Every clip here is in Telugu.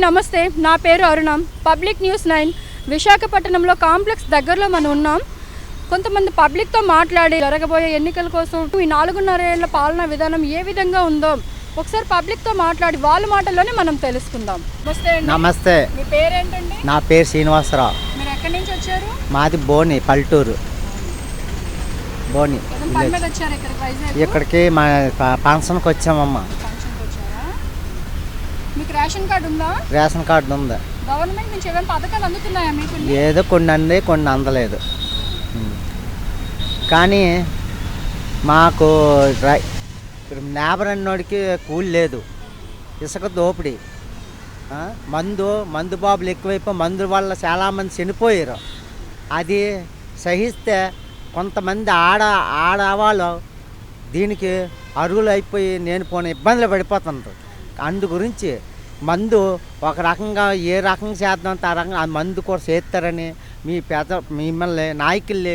నమస్తే. నా పేరు అరుణ. పబ్లిక్ న్యూస్ 9 విశాఖపట్నంలో కాంప్లెక్స్ దగ్గరలో మనం ఉన్నాం. కొంతమంది పబ్లిక్తో మాట్లాడి జరగబోయే ఎన్నికల కోసం ఈ 4.5 ఏళ్ల పాలనా విధానం ఏ విధంగా ఉందో ఒకసారి పబ్లిక్తో మాట్లాడి వాళ్ళ మాటల్లోనే మనం తెలుసుకుందాం. నమస్తే. మీ పేరేంటండి? నా పేరు శ్రీనివాసరావు. మీరు ఎక్కడి నుంచి వచ్చారు? మాది బోని, పల్లెటూరు బోని. ఇక్కడికి మా ఫంక్షన్కి వచ్చామమ్మా. మీకు రేషన్ కార్డు ఉందా? రేషన్ కార్డు ఉంది. గవర్నమెంట్ నుంచి ఏమైనా పథకాలు అందుతున్నాయా మీకు? ఏదో కొన్ని అంది, కొన్ని అందలేదు. కానీ మాకు లేబర్ అన్నోడికి కూలి లేదు, ఇసుక దోపిడీ, మందు బాబులు ఎక్కువైపోయి మందు వల్ల చాలామంది చనిపోయారు. అది సహిస్తే కొంతమంది ఆడవాళ్ళు దీనికి అర్హులు అయిపోయి నేను పోనీ ఇబ్బందులు పడిపోతుంటారు. అందు గురించి మందు ఒక రకంగా ఏ రకంగా చేద్దాం ఆ రకంగా ఆ మందు కూడా చేస్తారని మిమ్మల్ని నాయకులు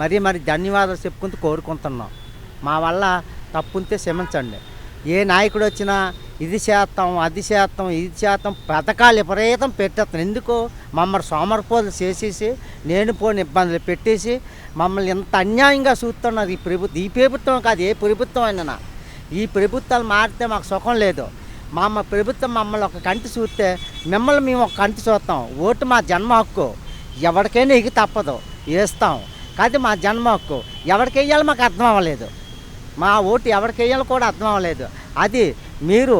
మరీ ధన్యవాదాలు చెప్పుకుంటూ కోరుకుంటున్నాం. మా వల్ల తప్పుంటే క్షమించండి. ఏ నాయకుడు వచ్చినా ఇది చేస్తాం, అది చేస్తాం, ఇది చేస్తాం పథకాలు విపరీతం పెట్టేస్తాం. ఎందుకు మమ్మల్ని సోమరిపోతులు చేసేసి నేను పోని ఇబ్బందులు పెట్టేసి మమ్మల్ని ఎంత అన్యాయంగా చూస్తున్నారు ఈ ప్రభుత్వం కాదు, ఏ ప్రభుత్వం అయినా. ఈ ప్రభుత్వాలు మారితే మాకు సుఖం లేదు. మా ప్రభుత్వం మమ్మల్ని ఒక కంటి చూస్తే మిమ్మల్ని మేము ఒక కంటి చూస్తాం. ఓటు మా జన్మ హక్కు, ఎవరికైనా ఎగి తప్పదు, వేస్తాం. కాదు మా జన్మ హక్కు, ఎవరికి వేయాలో మాకు అర్థం అవ్వలేదు. మా ఓటు ఎవరికి వేయాలో కూడా అర్థం అవ్వలేదు. అది మీరు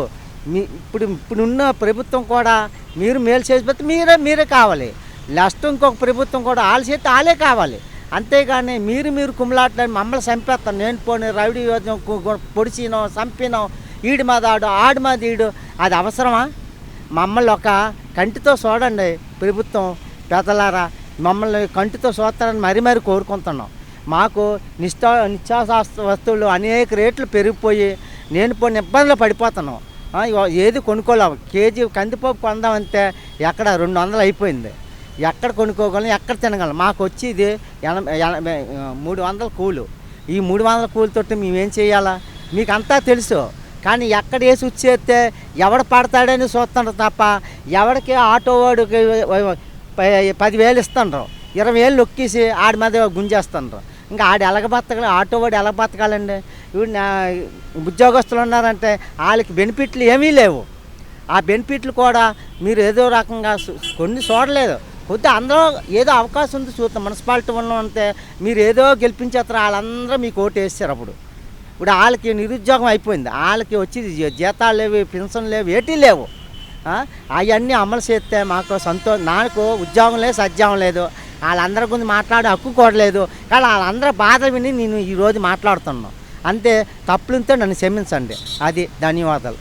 ఇప్పుడున్న ప్రభుత్వం కూడా మీరు మేలు చేసిపోతే మీరే కావాలి. నెక్స్ట్ ఇంకొక ప్రభుత్వం కూడా వాళ్ళ చేతి వాళ్ళే కావాలి. అంతేగాని మీరు కుమ్లాట్లని మమ్మల్ని చంపేస్తాను. నేను పోనీ రౌడీ యోజన పొడిచినో చంపినో ఈడు మాదాడు ఆడు మాది ఈడు, అది అవసరమా? మమ్మల్ని ఒక కంటితో చూడండి ప్రభుత్వం పెద్దలారా, మమ్మల్ని కంటితో చూస్తారని మరీ కోరుకుంటున్నాం. మాకు నిత్యావసర వస్తువులు అనేక రేట్లు పెరిగిపోయి నేను కొన్ని ఇబ్బందులు పడిపోతున్నాం. ఏది కొనుక్కోలేము. కేజీ కందిపప్పు కొందామంటే ఎక్కడ 200 అయిపోయింది. ఎక్కడ కొనుక్కోగలం, ఎక్కడ తినగలం? మాకు వచ్చి ఇది 300 కూలు. ఈ 300 కూలితోటి మేమేం చేయాలా? మీకు అంతా తెలుసు. కానీ ఎక్కడ వేసి వచ్చేస్తే ఎవడు పడతాడని చూస్తున్నారు తప్ప ఎవరికి ఆటో వాడికి 10,000 ఇస్తుండ్రు, 20,000 నొక్కేసి ఆడి మీద గుంజేస్తుండ్రు. ఇంకా ఆడు ఎలాగ బతకాలి? ఆటో వాడు ఎలా బతకాలండి? ఉద్యోగస్తులు ఉన్నారంటే వాళ్ళకి బెనిఫిట్లు ఏమీ లేవు. ఆ బెనిఫిట్లు కూడా మీరు ఏదో రకంగా కొన్ని చూడలేదు. కొద్దిగా అందరూ ఏదో అవకాశం ఉంది చూద్దాం. మున్సిపాలిటీ ఉన్నంటే మీరు ఏదో గెలిపించేస్తారు, వాళ్ళందరూ మీకు ఓటు వేస్తారు. ఇప్పుడు వాళ్ళకి నిరుద్యోగం అయిపోయింది. వాళ్ళకి వచ్చి జీతాలు లేవు, పెన్షన్ లేవు, ఏటీ లేవు. అవన్నీ అమలు చేస్తే మాకు నాకు ఉద్యోగం లేదు, సద్యోగం లేదు. వాళ్ళందరి గురించి మాట్లాడే హక్కు కూడా లేదు. కానీ వాళ్ళందరూ బాధ విని నేను ఈరోజు మాట్లాడుతున్నాను. అంతే. తప్పులుంటే నన్ను క్షమించండి. అది ధన్యవాదాలు.